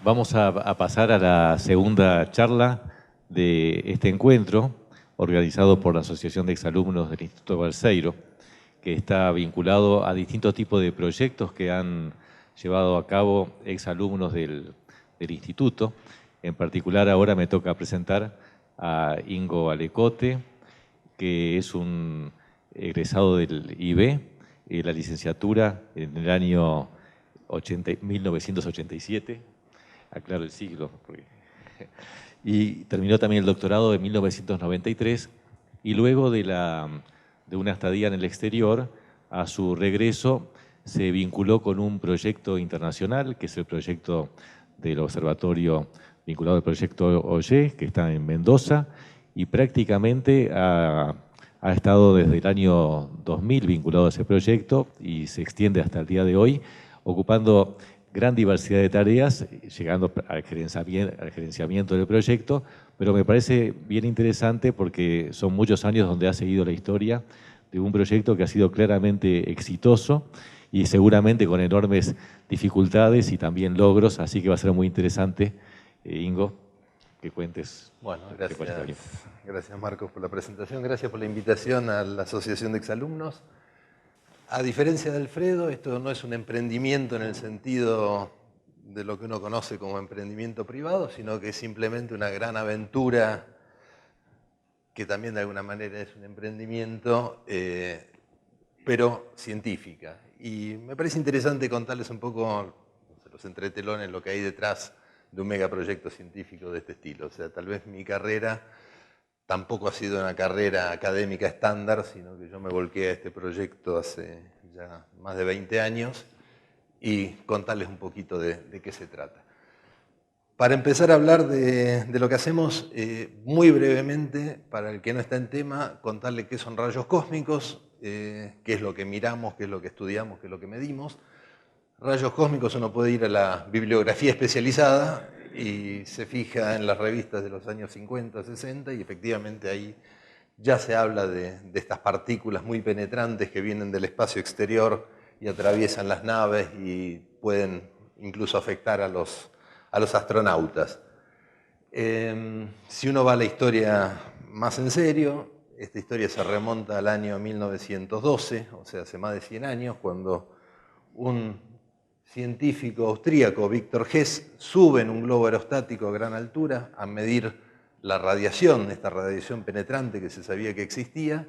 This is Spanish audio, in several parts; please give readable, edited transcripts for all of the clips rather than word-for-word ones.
Vamos a pasar a la segunda charla de este encuentro, organizado por la Asociación de Exalumnos del Instituto Balseiro, que está vinculado a distintos tipos de proyectos que han llevado a cabo exalumnos del instituto. En particular, ahora me toca presentar a Ingo Alecote, que es un egresado del IB, la licenciatura en el año 1987, aclaro el siglo, y terminó también el doctorado en 1993, y luego de una estadía en el exterior, a su regreso se vinculó con un proyecto internacional, que es el proyecto del observatorio vinculado al proyecto OYE, que está en Mendoza, y prácticamente ha estado desde el año 2000 vinculado a ese proyecto y se extiende hasta el día de hoy, ocupando gran diversidad de tareas, llegando al gerenciamiento del proyecto, pero me parece bien interesante porque son muchos años donde ha seguido la historia de un proyecto que ha sido claramente exitoso y seguramente con enormes dificultades y también logros, así que va a ser muy interesante, Ingo, que cuentes. Bueno, gracias Marcos por la presentación, gracias por la invitación a la Asociación de Exalumnos. A diferencia de Alfredo, esto no es un emprendimiento en el sentido de lo que uno conoce como emprendimiento privado, sino que es simplemente una gran aventura que también de alguna manera es un emprendimiento, pero científica. Y me parece interesante contarles un poco, los entretelones, lo que hay detrás de un megaproyecto científico de este estilo. O sea, tal vez mi carrera tampoco ha sido una carrera académica estándar, sino que yo me volqué a este proyecto hace ya más de 20 años y contarles un poquito de qué se trata. Para empezar a hablar de lo que hacemos, muy brevemente, para el que no está en tema, contarle qué son rayos cósmicos, qué es lo que miramos, qué es lo que estudiamos, qué es lo que medimos. Rayos cósmicos, uno puede ir a la bibliografía especializada y se fija en las revistas de los años 50, 60 y efectivamente ahí ya se habla de estas partículas muy penetrantes que vienen del espacio exterior y atraviesan las naves y pueden incluso afectar a los astronautas. Si uno va a la historia más en serio, esta historia se remonta al año 1912, o sea, hace más de 100 años, cuando un científico austríaco, Victor Hess, sube en un globo aerostático a gran altura a medir la radiación, esta radiación penetrante que se sabía que existía,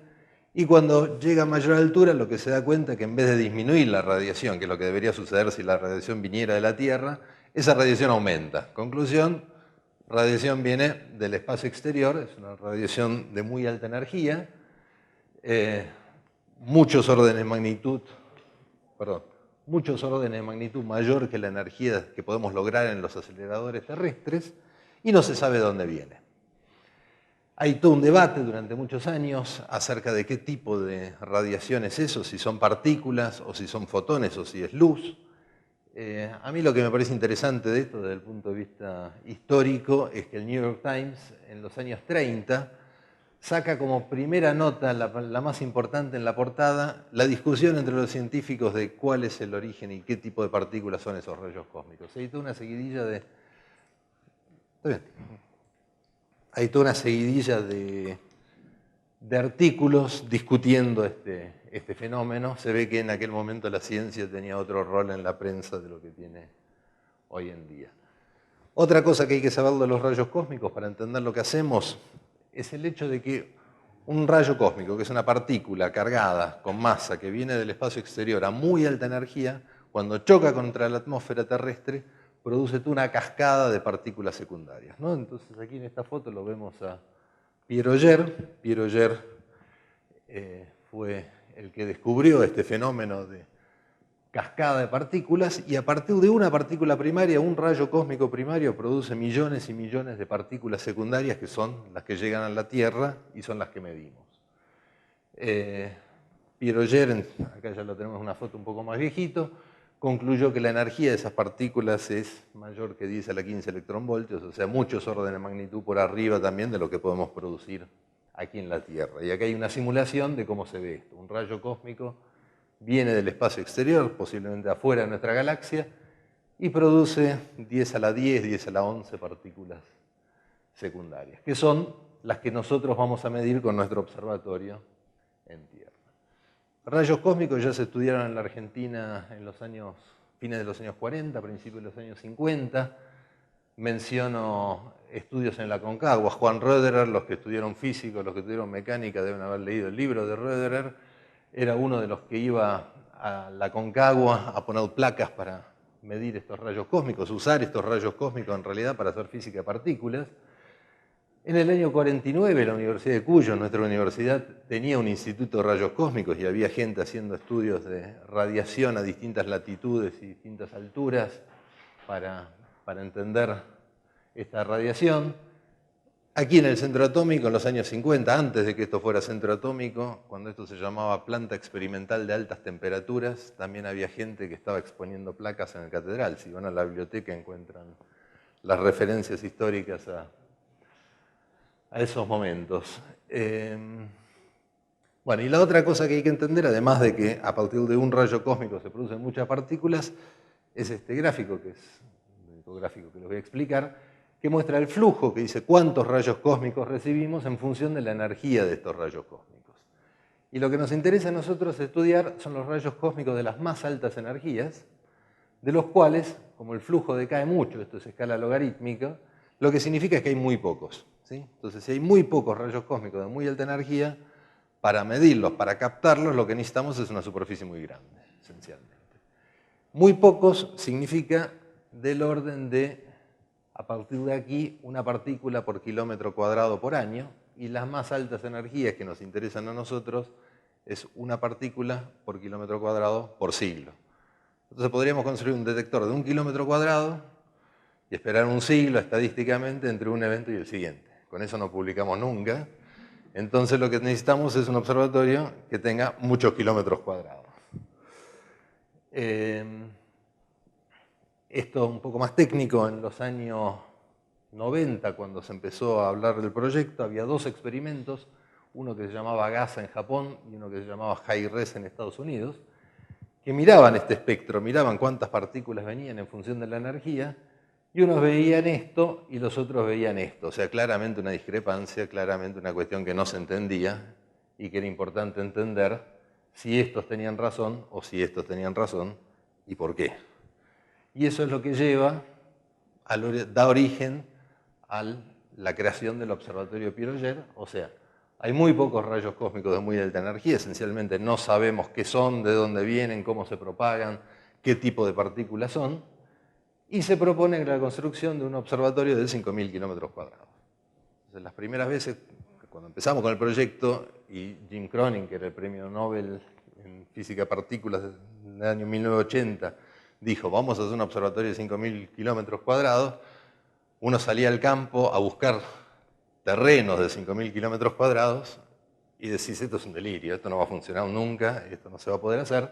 y cuando llega a mayor altura lo que se da cuenta es que en vez de disminuir la radiación, que es lo que debería suceder si la radiación viniera de la Tierra, esa radiación aumenta. Conclusión, radiación viene del espacio exterior, es una radiación de muy alta energía, muchos órdenes de magnitud mayor que la energía que podemos lograr en los aceleradores terrestres, y no se sabe de dónde viene. Hay todo un debate durante muchos años acerca de qué tipo de radiación es eso, si son partículas o si son fotones o si es luz. A mí lo que me parece interesante de esto desde el punto de vista histórico es que el New York Times en los años 30 saca como primera nota, la más importante en la portada, la discusión entre los científicos de cuál es el origen y qué tipo de partículas son esos rayos cósmicos. Hay toda una seguidilla de... ¿Está bien? Hay toda una seguidilla de artículos discutiendo este fenómeno. Se ve que en aquel momento la ciencia tenía otro rol en la prensa de lo que tiene hoy en día. Otra cosa que hay que saber de los rayos cósmicos para entender lo que hacemos es el hecho de que un rayo cósmico, que es una partícula cargada con masa que viene del espacio exterior a muy alta energía, cuando choca contra la atmósfera terrestre, produce toda una cascada de partículas secundarias, ¿no? Entonces aquí en esta foto lo vemos a Pierre Auger. Pierre Auger fue el que descubrió este fenómeno de cascada de partículas, y a partir de una partícula primaria, un rayo cósmico primario produce millones y millones de partículas secundarias que son las que llegan a la Tierra y son las que medimos. Pierre Auger, acá ya lo tenemos en una foto un poco más viejito, concluyó que la energía de esas partículas es mayor que 10 a la 15 electronvoltios, o sea, muchos órdenes de magnitud por arriba también de lo que podemos producir aquí en la Tierra. Y acá hay una simulación de cómo se ve esto. Un rayo cósmico viene del espacio exterior, posiblemente afuera de nuestra galaxia, y produce 10 a la 10, 10 a la 11 partículas secundarias, que son las que nosotros vamos a medir con nuestro observatorio en Tierra. Rayos cósmicos ya se estudiaron en la Argentina en los fines de los años 40, principios de los años 50. Menciono estudios en la Concagua. Juan Roederer, los que estudiaron física, los que estudiaron mecánica, deben haber leído el libro de Roederer. Era uno de los que iba a la Concagua a poner placas para medir estos rayos cósmicos, usar estos rayos cósmicos en realidad para hacer física de partículas. En el año 49 la Universidad de Cuyo, nuestra universidad, tenía un instituto de rayos cósmicos y había gente haciendo estudios de radiación a distintas latitudes y distintas alturas para entender esta radiación. Aquí en el centro atómico, en los años 50, antes de que esto fuera centro atómico, cuando esto se llamaba planta experimental de altas temperaturas, también había gente que estaba exponiendo placas en el catedral. Si van a la biblioteca encuentran las referencias históricas a esos momentos. Bueno, y la otra cosa que hay que entender, además de que a partir de un rayo cósmico se producen muchas partículas, es este gráfico, que es el único gráfico que les voy a explicar, que muestra el flujo, que dice cuántos rayos cósmicos recibimos en función de la energía de estos rayos cósmicos. Y lo que nos interesa a nosotros estudiar son los rayos cósmicos de las más altas energías, de los cuales, como el flujo decae mucho, esto es escala logarítmica, lo que significa es que hay muy pocos, ¿sí? Entonces, si hay muy pocos rayos cósmicos de muy alta energía, para medirlos, para captarlos, lo que necesitamos es una superficie muy grande, esencialmente. Muy pocos significa del orden de, a partir de aquí, una partícula por kilómetro cuadrado por año, y las más altas energías que nos interesan a nosotros es una partícula por kilómetro cuadrado por siglo. Entonces podríamos construir un detector de 1 kilómetro cuadrado y esperar un siglo estadísticamente entre un evento y el siguiente. Con eso no publicamos nunca. Entonces lo que necesitamos es un observatorio que tenga muchos kilómetros cuadrados. Esto un poco más técnico, en los años 90, cuando se empezó a hablar del proyecto, había dos experimentos, uno que se llamaba GASA en Japón y uno que se llamaba Hi-Res en Estados Unidos, que miraban este espectro, miraban cuántas partículas venían en función de la energía, y unos veían esto y los otros veían esto. O sea, claramente una discrepancia, claramente una cuestión que no se entendía y que era importante entender si estos tenían razón o si estos tenían razón y por qué. Y eso es lo que da origen a la creación del Observatorio Piroyer. O sea, hay muy pocos rayos cósmicos de muy alta energía, esencialmente no sabemos qué son, de dónde vienen, cómo se propagan, qué tipo de partículas son, y se propone la construcción de un observatorio de 5.000 kilómetros cuadrados. Entonces, las primeras veces, cuando empezamos con el proyecto, y Jim Cronin, que era el premio Nobel en física de partículas del año 1980, dijo, vamos a hacer un observatorio de 5.000 kilómetros cuadrados, uno salía al campo a buscar terrenos de 5.000 kilómetros cuadrados y decís, esto es un delirio, esto no va a funcionar nunca, esto no se va a poder hacer.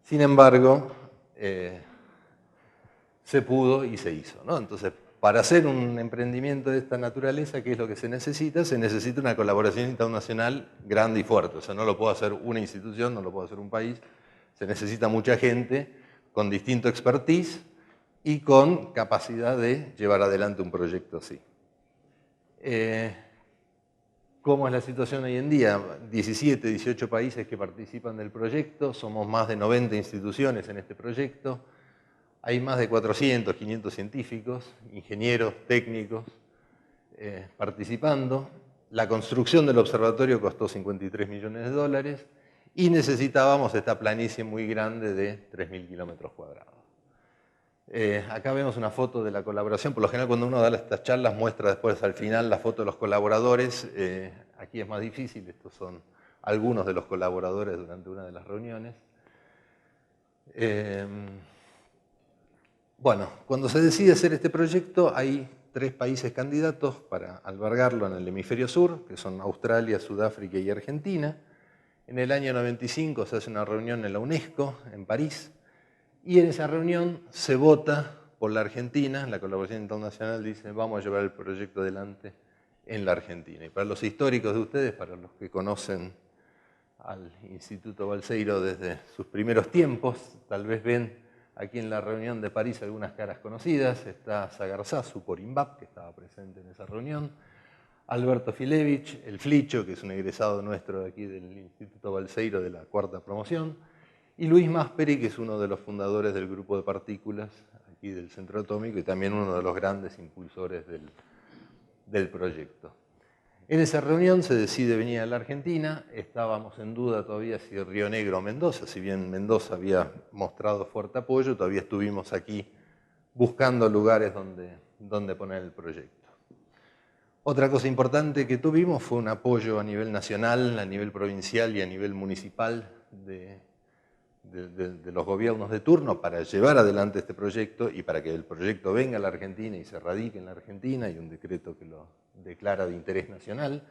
Sin embargo, se pudo y se hizo, ¿no? Entonces, para hacer un emprendimiento de esta naturaleza, ¿qué es lo que se necesita? Se necesita una colaboración internacional grande y fuerte. O sea, no lo puede hacer una institución, no lo puede hacer un país. Se necesita mucha gente con distinto expertise y con capacidad de llevar adelante un proyecto así. ¿Cómo es la situación hoy en día? 17, 18 países que participan del proyecto, somos más de 90 instituciones en este proyecto, hay más de 400, 500 científicos, ingenieros, técnicos participando. La construcción del observatorio costó 53 millones de dólares y necesitábamos esta planicie muy grande de 3.000 kilómetros cuadrados. Acá vemos una foto de la colaboración. Por lo general, cuando uno da estas charlas, muestra después al final la foto de los colaboradores. Aquí es más difícil, estos son algunos de los colaboradores durante una de las reuniones. Bueno, cuando se decide hacer este proyecto, hay 3 países candidatos para albergarlo en el hemisferio sur, que son Australia, Sudáfrica y Argentina. En el año 95 se hace una reunión en la UNESCO, en París, y en esa reunión se vota por la Argentina. La colaboración internacional dice, vamos a llevar el proyecto adelante en la Argentina. Y para los históricos de ustedes, para los que conocen al Instituto Balseiro desde sus primeros tiempos, tal vez ven aquí en la reunión de París algunas caras conocidas. Está Sagarzazu por INVAP, que estaba presente en esa reunión. Alberto Filevich, el Flicho, que es un egresado nuestro de aquí del Instituto Balseiro de la 4ª promoción. Y Luis Masperi, que es uno de los fundadores del grupo de partículas aquí del Centro Atómico y también uno de los grandes impulsores del proyecto. En esa reunión se decide venir a la Argentina. Estábamos en duda todavía si Río Negro o Mendoza. Si bien Mendoza había mostrado fuerte apoyo, todavía estuvimos aquí buscando lugares donde poner el proyecto. Otra cosa importante que tuvimos fue un apoyo a nivel nacional, a nivel provincial y a nivel municipal de los gobiernos de turno para llevar adelante este proyecto y para que el proyecto venga a la Argentina y se radique en la Argentina. Hay un decreto que lo declara de interés nacional.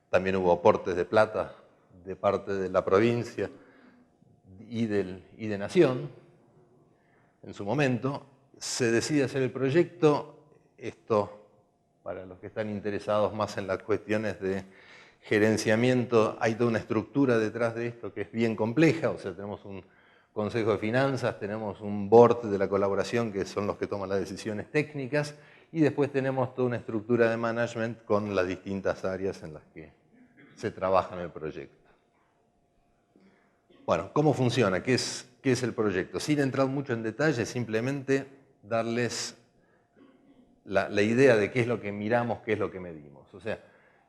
También hubo aportes de plata de parte de la provincia y de Nación. En su momento se decide hacer el proyecto. Esto, para los que están interesados más en las cuestiones de gerenciamiento, hay toda una estructura detrás de esto que es bien compleja. O sea, tenemos un Consejo de Finanzas, tenemos un board de la colaboración que son los que toman las decisiones técnicas y después tenemos toda una estructura de management con las distintas áreas en las que se trabaja en el proyecto. Bueno, ¿cómo funciona? ¿Qué es el proyecto? Sin entrar mucho en detalle, simplemente darles la idea de qué es lo que miramos, qué es lo que medimos. O sea,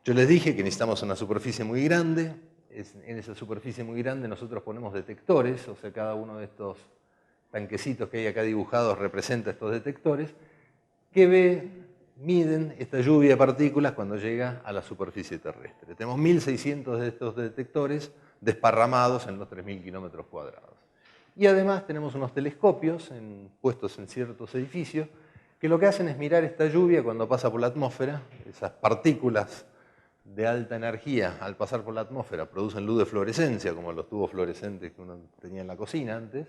yo les dije que necesitamos una superficie muy grande. En esa superficie muy grande nosotros ponemos detectores, o sea, cada uno de estos tanquecitos que hay acá dibujados representa estos detectores, que miden esta lluvia de partículas cuando llega a la superficie terrestre. Tenemos 1.600 de estos detectores desparramados en los 3.000 kilómetros cuadrados. Y además tenemos unos telescopios puestos en ciertos edificios que lo que hacen es mirar esta lluvia cuando pasa por la atmósfera, esas partículas de alta energía al pasar por la atmósfera producen luz de fluorescencia, como los tubos fluorescentes que uno tenía en la cocina antes.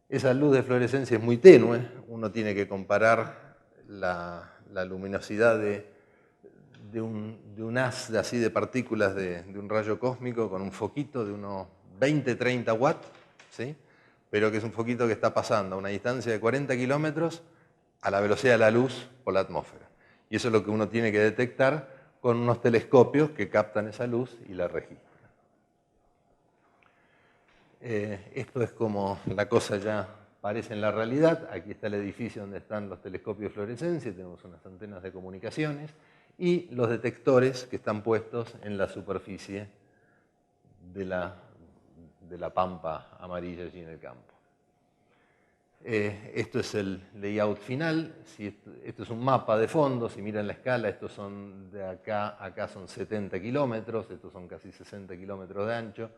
Esa luz de fluorescencia es muy tenue, uno tiene que comparar la luminosidad de un haz así de partículas de un rayo cósmico con un foquito de unos 20-30 watts, ¿sí? Pero que es un foquito que está pasando a una distancia de 40 kilómetros a la velocidad de la luz por la atmósfera. Y eso es lo que uno tiene que detectar con unos telescopios que captan esa luz y la registran. Esto es como la cosa ya parece en la realidad. Aquí está el edificio donde están los telescopios de fluorescencia, tenemos unas antenas de comunicaciones y los detectores que están puestos en la superficie de la pampa amarilla allí en el campo. Esto es el layout final. Esto es un mapa de fondo. Si miran la escala, estos son de acá a acá son 70 kilómetros, estos son casi 60 kilómetros de ancho.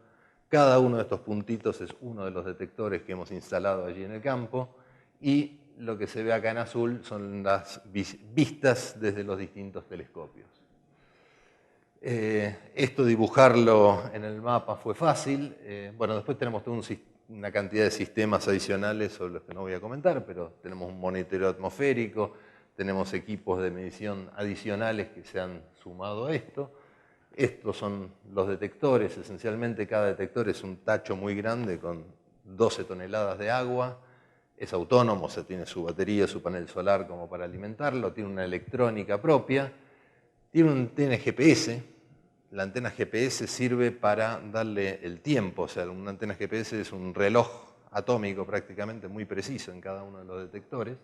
Cada uno de estos puntitos es uno de los detectores que hemos instalado allí en el campo y lo que se ve acá en azul son las vistas desde los distintos telescopios. Esto dibujarlo en el mapa fue fácil. Bueno, después tenemos todo una cantidad de sistemas adicionales sobre los que no voy a comentar, pero tenemos un monitoreo atmosférico, tenemos equipos de medición adicionales que se han sumado a esto. Estos son los detectores, esencialmente cada detector es un tacho muy grande con 12 toneladas de agua, es autónomo, o sea, tiene su batería, su panel solar como para alimentarlo, tiene una electrónica propia, tiene GPS. La antena GPS sirve para darle el tiempo, o sea, una antena GPS es un reloj atómico prácticamente muy preciso en cada uno de los detectores,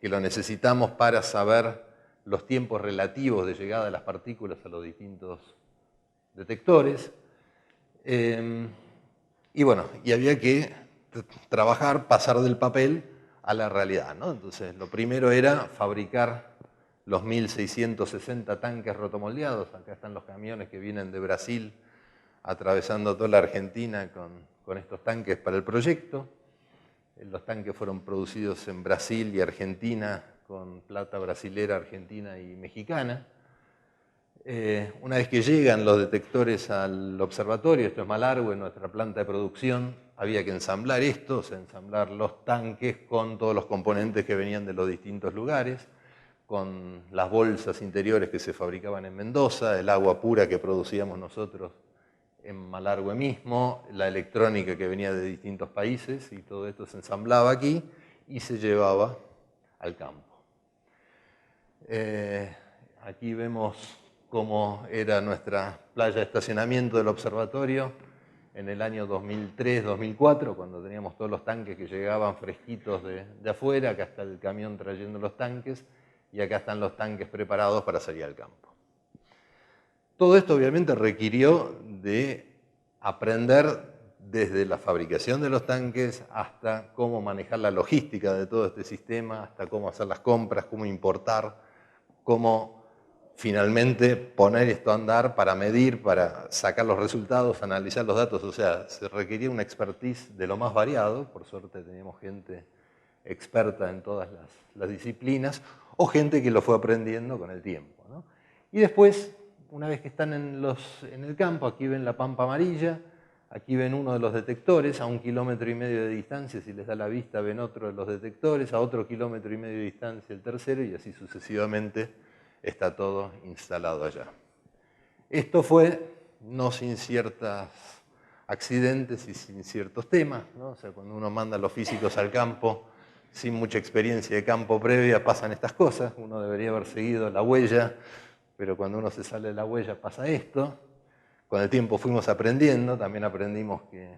que lo necesitamos para saber los tiempos relativos de llegada de las partículas a los distintos detectores. Y bueno, y había que trabajar, pasar del papel a la realidad, ¿no? Entonces, lo primero era fabricar los 1.660 tanques rotomoldeados. Acá están los camiones que vienen de Brasil atravesando toda la Argentina con estos tanques para el proyecto. Los tanques fueron producidos en Brasil y Argentina con plata brasilera, argentina y mexicana. Una vez que llegan los detectores al observatorio, esto es Malargüe, nuestra planta de producción, había que ensamblar esto, o sea, ensamblar los tanques con todos los componentes que venían de los distintos lugares, con las bolsas interiores que se fabricaban en Mendoza, el agua pura que producíamos nosotros en Malargüe mismo, la electrónica que venía de distintos países, y todo esto se ensamblaba aquí y se llevaba al campo. Aquí vemos cómo era nuestra playa de estacionamiento del observatorio en el año 2003-2004, cuando teníamos todos los tanques que llegaban fresquitos de afuera. Acá está el camión trayendo los tanques y acá están los tanques preparados para salir al campo. Todo esto obviamente requirió de aprender desde la fabricación de los tanques hasta cómo manejar la logística de todo este sistema, hasta cómo hacer las compras, cómo importar, cómo finalmente poner esto a andar para medir, para sacar los resultados, analizar los datos. O sea, se requería una expertise de lo más variado. Por suerte teníamos gente experta en todas las disciplinas, o gente que lo fue aprendiendo con el tiempo, ¿no? Y después, una vez que están en el campo, aquí ven la pampa amarilla, aquí ven uno de los detectores, a 1,5 kilómetros de distancia, si les da la vista, ven otro de los detectores, a otro 1,5 kilómetros de distancia el tercero, y así sucesivamente está todo instalado allá. Esto fue no sin ciertos accidentes y sin ciertos temas, ¿no? O sea, cuando uno manda a los físicos al campo sin mucha experiencia de campo previa, pasan estas cosas. Uno debería haber seguido la huella, pero cuando uno se sale de la huella pasa esto. Con el tiempo fuimos aprendiendo, también aprendimos que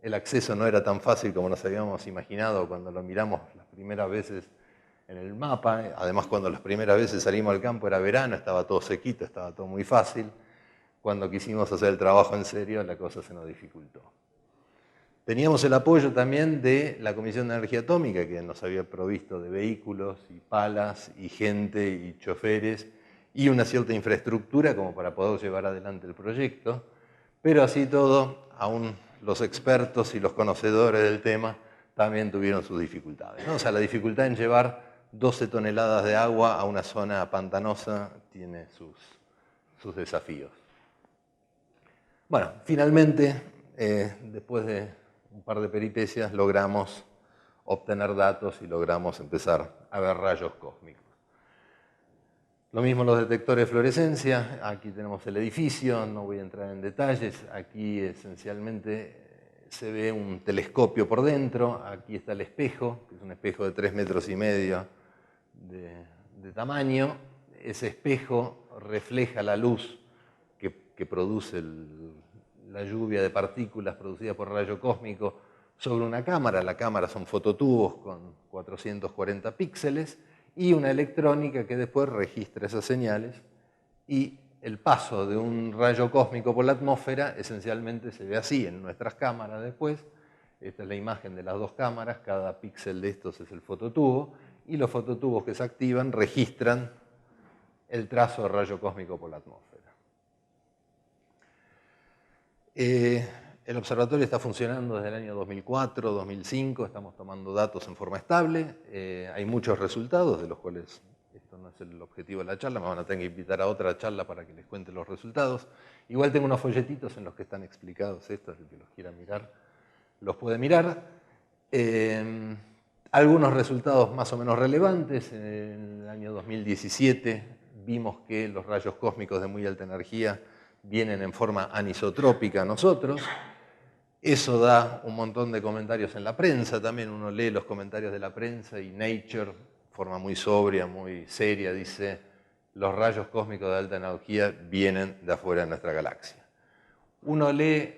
el acceso no era tan fácil como nos habíamos imaginado cuando lo miramos las primeras veces en el mapa. Además, cuando las primeras veces salimos al campo era verano, estaba todo sequito, estaba todo muy fácil. Cuando quisimos hacer el trabajo en serio, la cosa se nos dificultó. Teníamos el apoyo también de la Comisión de Energía Atómica, que nos había provisto de vehículos y palas y gente y choferes y una cierta infraestructura como para poder llevar adelante el proyecto. Pero así todo, aún los expertos y los conocedores del tema también tuvieron sus dificultades, ¿no? O sea, la dificultad en llevar 12 toneladas de agua a una zona pantanosa tiene sus desafíos. Bueno, finalmente, después de un par de peripecias, logramos obtener datos y logramos empezar a ver rayos cósmicos. Lo mismo los detectores de fluorescencia. Aquí tenemos el edificio, no voy a entrar en detalles. Aquí esencialmente se ve un telescopio por dentro. Aquí está el espejo, que es un espejo de 3,5 metros de tamaño. Ese espejo refleja la luz que produce la lluvia de partículas producida por rayo cósmico sobre una cámara. La cámara son fototubos con 440 píxeles y una electrónica que después registra esas señales, y el paso de un rayo cósmico por la atmósfera esencialmente se ve así en nuestras cámaras después. Esta es la imagen de las dos cámaras, cada píxel de estos es el fototubo, y los fototubos que se activan registran el trazo de rayo cósmico por la atmósfera. El observatorio está funcionando desde el año 2004, 2005, estamos tomando datos en forma estable. Hay muchos resultados, de los cuales esto no es el objetivo de la charla, me van a tener que invitar a otra charla para que les cuente los resultados. Igual tengo unos folletitos en los que están explicados estos, el que los quiera mirar los puede mirar. Algunos resultados más o menos relevantes. En el año 2017 vimos que los rayos cósmicos de muy alta energía vienen en forma anisotrópica a nosotros. Eso da un montón de comentarios en la prensa también. Uno lee los comentarios de la prensa y Nature, de forma muy sobria, muy seria, dice: los rayos cósmicos de alta energía vienen de afuera de nuestra galaxia. Uno lee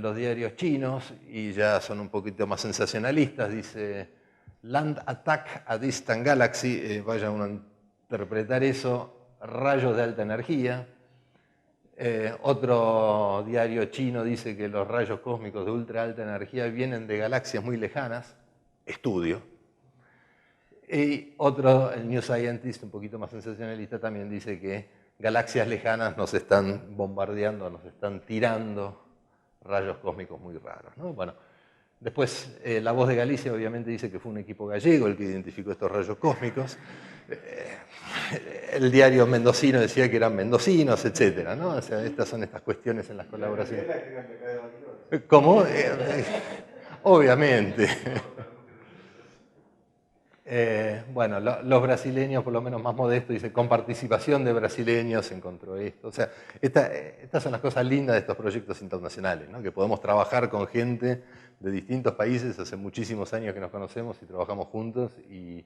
los diarios chinos y ya son un poquito más sensacionalistas. Dice: Land Attack a Distant Galaxy. Vaya uno a interpretar eso, rayos de alta energía. Otro diario chino dice que los rayos cósmicos de ultra alta energía vienen de galaxias muy lejanas. Estudio. Y otro, el New Scientist, un poquito más sensacionalista, también dice que galaxias lejanas nos están bombardeando, nos están tirando rayos cósmicos muy raros, ¿no? Bueno, después La Voz de Galicia obviamente dice que fue un equipo gallego el que identificó estos rayos cósmicos. El diario mendocino decía que eran mendocinos, etcétera, ¿no? O sea, estas son estas cuestiones en las colaboraciones. ¿Cómo? Obviamente. Bueno, los brasileños, por lo menos más modestos, dice, con participación de brasileños se encontró esto. O sea, estas son las cosas lindas de estos proyectos internacionales, ¿no? Que podemos trabajar con gente de distintos países, hace muchísimos años que nos conocemos y trabajamos juntos, y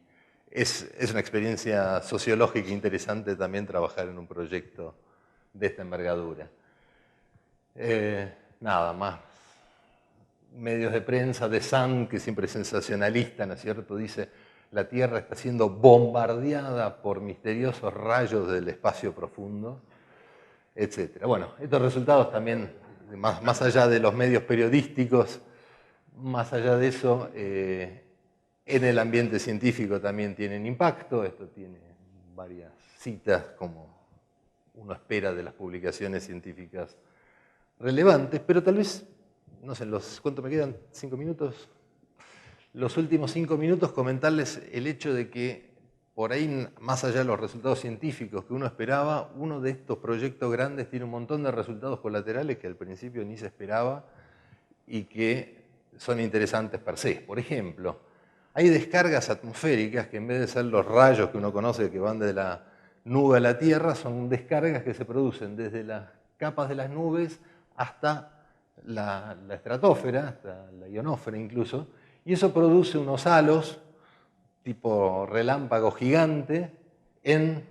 es una experiencia sociológica interesante también trabajar en un proyecto de esta envergadura. Nada más. Medios de prensa, The Sun, que siempre es sensacionalista, ¿no es cierto? Dice, la Tierra está siendo bombardeada por misteriosos rayos del espacio profundo, etc. Bueno, estos resultados también, más allá de los medios periodísticos, más allá de eso, en el ambiente científico también tienen impacto. Esto tiene varias citas, como uno espera de las publicaciones científicas relevantes, pero tal vez, no sé, ¿cuánto me quedan? ¿5 minutos? Los últimos 5 minutos comentarles el hecho de que por ahí, más allá de los resultados científicos que uno esperaba, uno de estos proyectos grandes tiene un montón de resultados colaterales que al principio ni se esperaba y que son interesantes per se. Por ejemplo, hay descargas atmosféricas que en vez de ser los rayos que uno conoce que van de la nube a la Tierra, son descargas que se producen desde las capas de las nubes hasta la estratosfera, hasta la ionosfera incluso, y eso produce unos halos tipo relámpago gigante en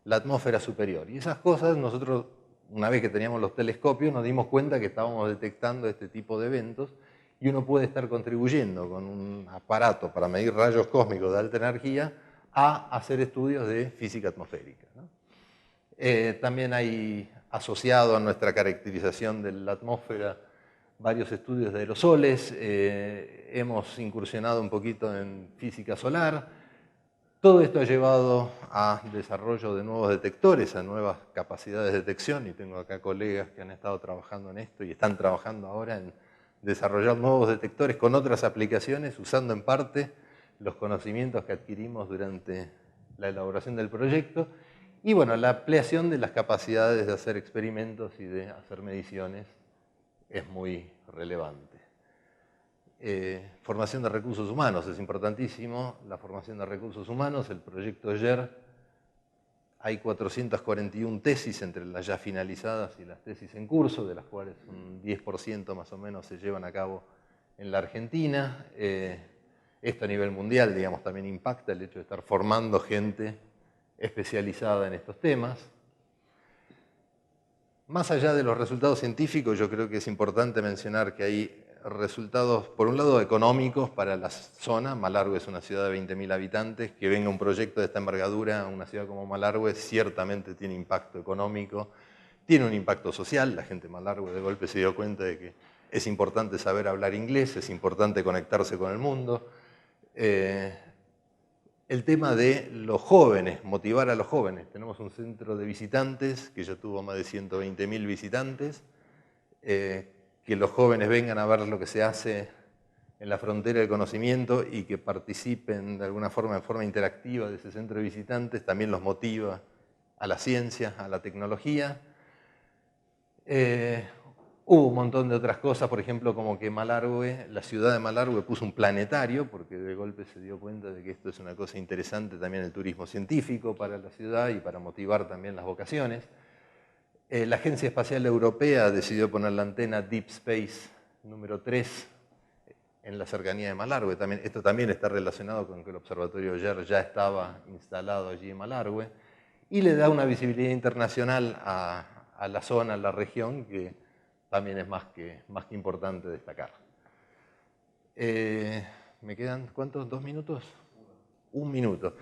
la atmósfera superior. Y esas cosas nosotros, una vez que teníamos los telescopios, nos dimos cuenta que estábamos detectando este tipo de eventos y uno puede estar contribuyendo con un aparato para medir rayos cósmicos de alta energía a hacer estudios de física atmosférica, ¿no? También hay asociado a nuestra caracterización de la atmósfera varios estudios de aerosoles, hemos incursionado un poquito en física solar. Todo esto ha llevado a desarrollo de nuevos detectores, a nuevas capacidades de detección, y tengo acá colegas que han estado trabajando en esto y están trabajando ahora en desarrollar nuevos detectores con otras aplicaciones, usando en parte los conocimientos que adquirimos durante la elaboración del proyecto, y bueno, la ampliación de las capacidades de hacer experimentos y de hacer mediciones es muy relevante. Formación de recursos humanos es importantísimo. La formación de recursos humanos, el proyecto YER, hay 441 tesis entre las ya finalizadas y las tesis en curso, de las cuales un 10% más o menos se llevan a cabo en la Argentina. Esto a nivel mundial, digamos, también impacta el hecho de estar formando gente especializada en estos temas. Más allá de los resultados científicos, yo creo que es importante mencionar que hay resultados, por un lado, económicos para la zona. Malargüe es una ciudad de 20.000 habitantes. Que venga un proyecto de esta envergadura a una ciudad como Malargüe ciertamente tiene impacto económico, tiene un impacto social. La gente de Malargüe de golpe se dio cuenta de que es importante saber hablar inglés, es importante conectarse con el mundo. El tema de los jóvenes, motivar a los jóvenes. Tenemos un centro de visitantes que ya tuvo más de 120.000 visitantes. Que los jóvenes vengan a ver lo que se hace en la frontera del conocimiento y que participen de alguna forma, en forma interactiva de ese centro de visitantes, también los motiva a la ciencia, a la tecnología. Hubo un montón de otras cosas, por ejemplo, como que Malargüe, la ciudad de Malargüe puso un planetario, porque de golpe se dio cuenta de que esto es una cosa interesante también el turismo científico para la ciudad y para motivar también las vocaciones. La Agencia Espacial Europea decidió poner la antena Deep Space número 3 en la cercanía de Malargüe. Esto también está relacionado con que el observatorio YER ya estaba instalado allí en Malargüe y le da una visibilidad internacional a la zona, a la región, que también es más que importante destacar. ¿Me quedan cuántos? ¿2 minutos? 1 minuto.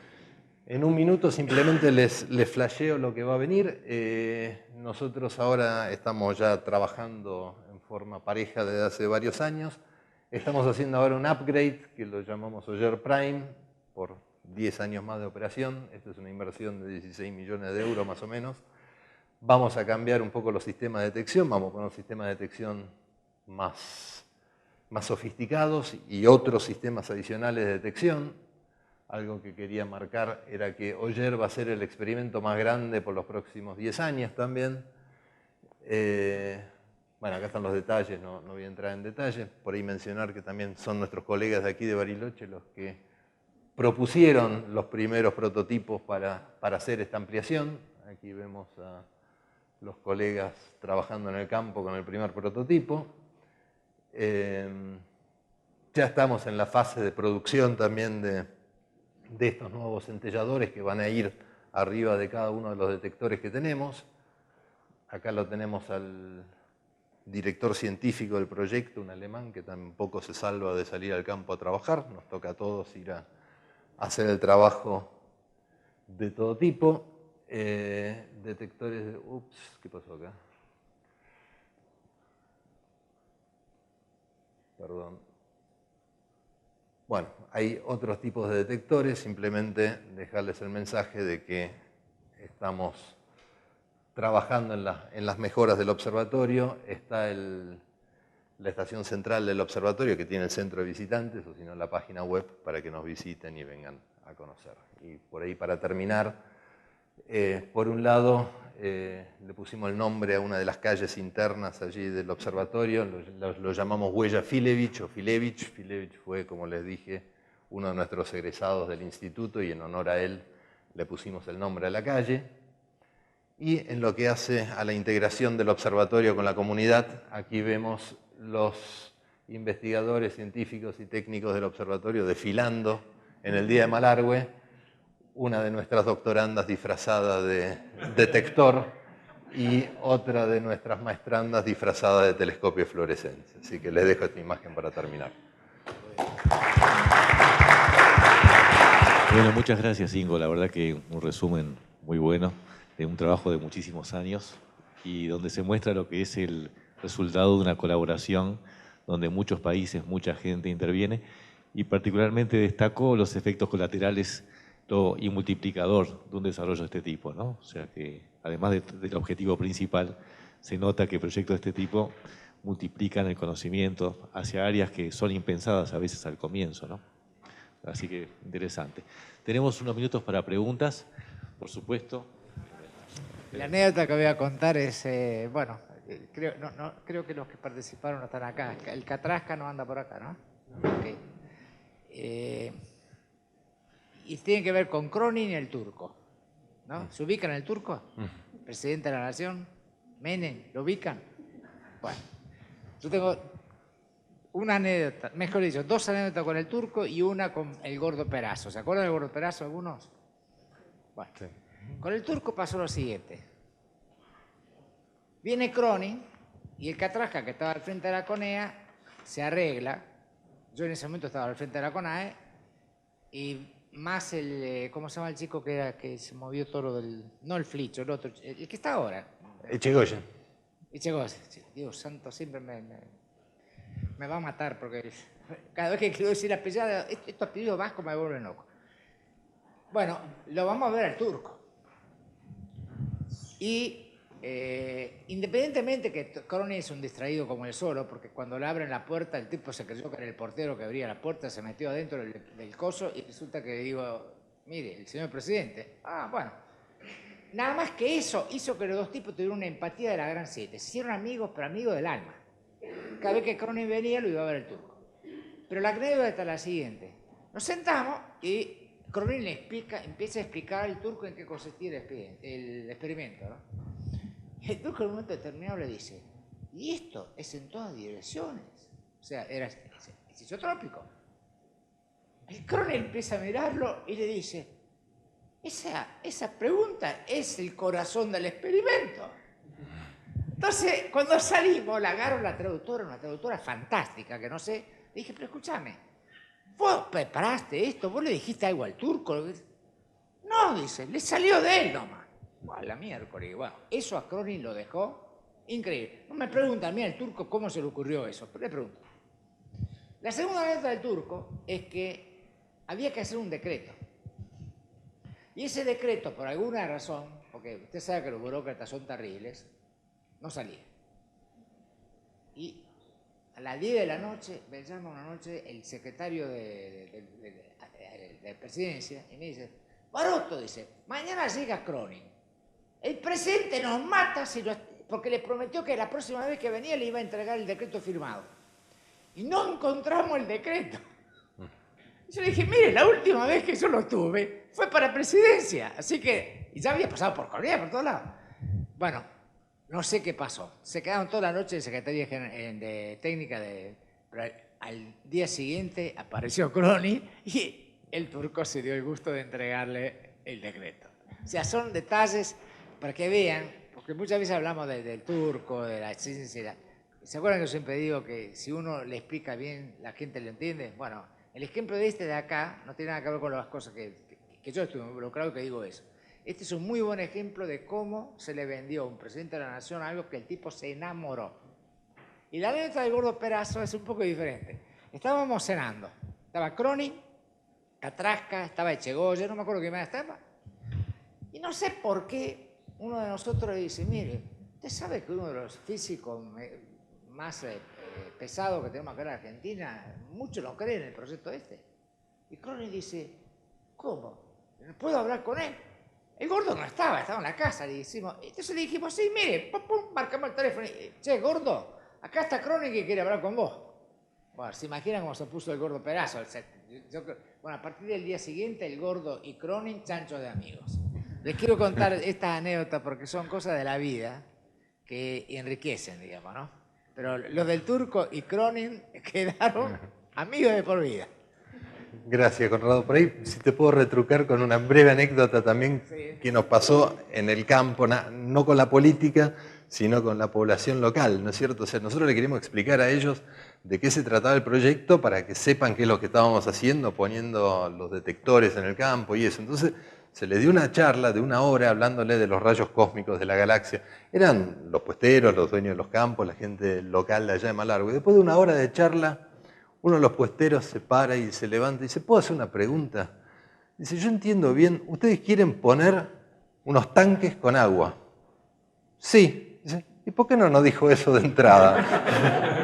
En 1 minuto simplemente les flasheo lo que va a venir. Nosotros ahora estamos ya trabajando en forma pareja desde hace varios años. Estamos haciendo ahora un upgrade que lo llamamos OYER Prime por 10 años más de operación. Esta es una inversión de 16 millones de euros más o menos. Vamos a cambiar un poco los sistemas de detección, vamos a poner sistemas de detección más sofisticados y otros sistemas adicionales de detección. Algo que quería marcar era que OYER va a ser el experimento más grande por los próximos 10 años también. Bueno, acá están los detalles, no voy a entrar en detalles. Por ahí mencionar que también son nuestros colegas de aquí de Bariloche los que propusieron los primeros prototipos para hacer esta ampliación. Aquí vemos a los colegas trabajando en el campo con el primer prototipo. Ya estamos en la fase de producción también de estos nuevos centelladores que van a ir arriba de cada uno de los detectores que tenemos. Acá lo tenemos al director científico del proyecto, un alemán que tampoco se salva de salir al campo a trabajar. Nos toca a todos ir a hacer el trabajo de todo tipo. Detectores de... Ups, ¿qué pasó acá? Perdón. Bueno, hay otros tipos de detectores, simplemente dejarles el mensaje de que estamos trabajando en las mejoras del observatorio. Está la estación central del observatorio que tiene el centro de visitantes, o si no la página web para que nos visiten y vengan a conocer. Y por ahí para terminar, por un lado le pusimos el nombre a una de las calles internas allí del observatorio, lo llamamos Huella Filevich o Filevich. Filevich fue, como les dije, uno de nuestros egresados del instituto y en honor a él le pusimos el nombre a la calle. Y en lo que hace a la integración del observatorio con la comunidad, aquí vemos los investigadores científicos y técnicos del observatorio desfilando en el Día de Malargüe, una de nuestras doctorandas disfrazada de detector y otra de nuestras maestrandas disfrazada de telescopio de fluorescencia. Así que les dejo esta imagen para terminar. Bueno, muchas gracias, Ingo. La verdad que un resumen muy bueno de un trabajo de muchísimos años y donde se muestra lo que es el resultado de una colaboración donde muchos países, mucha gente interviene y particularmente destacó los efectos colaterales y multiplicador de un desarrollo de este tipo, ¿no? O sea que además del objetivo principal, se nota que proyectos de este tipo multiplican el conocimiento hacia áreas que son impensadas a veces al comienzo, ¿no? Así que interesante. Tenemos unos minutos para preguntas, por supuesto. La anécdota que voy a contar es, bueno, creo que los que participaron no están acá. El Catrasca no anda por acá, ¿no? Okay. Y tiene que ver con Cronin y el turco, ¿no? ¿Se ubican el turco? Presidente de la Nación, Menem, ¿lo ubican? Bueno, yo tengo una anécdota, mejor dicho, dos anécdotas con el turco y una con el Gordo Perazo. ¿Se acuerdan del Gordo Perazo algunos? Bueno, sí. Con el turco pasó lo siguiente. Viene Cronin y el Catrasca, que estaba al frente de la CONEA, se arregla. Yo en ese momento estaba al frente de la CONAE y más el, ¿cómo se llama el chico que se movió todo lo del... No el Flicho, el otro, el que está ahora. Echegoyen. Echegoyen. Dios santo, siempre me va a matar porque cada vez que quiero decir apellido, estos apellidos vascos me vuelven loco. Bueno, lo vamos a ver al turco. Y independientemente que Cronin es un distraído como el solo, porque cuando le abren la puerta el tipo se creyó que era el portero que abría la puerta, se metió adentro del coso y resulta que le digo, mire, el señor presidente, bueno, nada más que eso hizo que los dos tipos tuvieran una empatía de la gran siete, se hicieron amigos, pero amigos del alma. Cada vez que Cronin venía lo iba a ver el turco. Pero la anécdota está la siguiente, nos sentamos y Cronin empieza a explicar al turco en qué consistía el experimento, ¿no? Y el turco en un momento determinado le dice, y esto es en todas direcciones. O sea, es isotrópico. El Cronin empieza a mirarlo y le dice, esa pregunta es el corazón del experimento. Entonces, cuando salimos, la agarro la traductora, una traductora fantástica, que no sé, le dije, pero escúchame, ¿vos preparaste esto? ¿Vos le dijiste algo al turco? No, dice, le salió de él nomás. A la miércoles. Bueno, eso a Cronin lo dejó increíble. No me preguntan a mí al turco cómo se le ocurrió eso, pero le pregunto. La segunda anécdota del turco es que había que hacer un decreto. Y ese decreto, por alguna razón, porque usted sabe que los burócratas son terribles, no salía. Y a las 10 de la noche, me llama una noche el secretario de presidencia y me dice, Baroto, dice, mañana llega Cronin. El presidente nos mata porque le prometió que la próxima vez que venía le iba a entregar el decreto firmado. Y no encontramos el decreto. Y yo le dije, mire, la última vez que yo lo tuve fue para presidencia. Así que, y ya había pasado por Colonia, por todos lados. Bueno, no sé qué pasó. Se quedaron toda la noche en Secretaría de Técnica pero al día siguiente apareció Croni y el turco se dio el gusto de entregarle el decreto. O sea, son detalles para que vean, porque muchas veces hablamos del turco, de la ciencia. ¿Se acuerdan que yo siempre digo que si uno le explica bien, la gente lo entiende? Bueno, el ejemplo de este de acá no tiene nada que ver con las cosas que yo estuve involucrado que digo eso. Este es un muy buen ejemplo de cómo se le vendió a un presidente de la nación algo que el tipo se enamoró. Y la anécdota del gordo Perazo es un poco diferente. Estábamos cenando. Estaba Croni, Catrasca, estaba Echegoyen, no me acuerdo qué más estaba. Y no sé por qué uno de nosotros le dice, mire, usted sabe que uno de los físicos más pesados que tenemos acá en Argentina, muchos no creen en el proyecto este. Y Croni dice, ¿cómo? ¿Puedo hablar con él? El gordo no estaba en la casa, le decimos. Entonces le dijimos, sí, mire, pum, marcamos el teléfono. Che, gordo, acá está Croni que quiere hablar con vos. Bueno, se imaginan cómo se puso el gordo Perazo. Bueno, a partir del día siguiente, el gordo y Croni, chanchos de amigos. Les quiero contar estas anécdotas porque son cosas de la vida que enriquecen, digamos, ¿no? Pero los del turco y Cronin quedaron amigos de por vida. Gracias, Conrado. Por ahí, si te puedo retrucar con una breve anécdota también que nos pasó en el campo, no con la política, sino con la población local, ¿no es cierto? O sea, nosotros le queríamos explicar a ellos de qué se trataba el proyecto para que sepan qué es lo que estábamos haciendo, poniendo los detectores en el campo y eso. Entonces, se les dio una charla de 1 hora hablándole de los rayos cósmicos de la galaxia. Eran los puesteros, los dueños de los campos, la gente local de allá de Malargüe. Y después de 1 hora de charla, uno de los puesteros se para y se levanta y dice, ¿puedo hacer una pregunta? Dice, yo entiendo bien, ustedes quieren poner unos tanques con agua. Sí. Dice, ¿y por qué no nos dijo eso de entrada?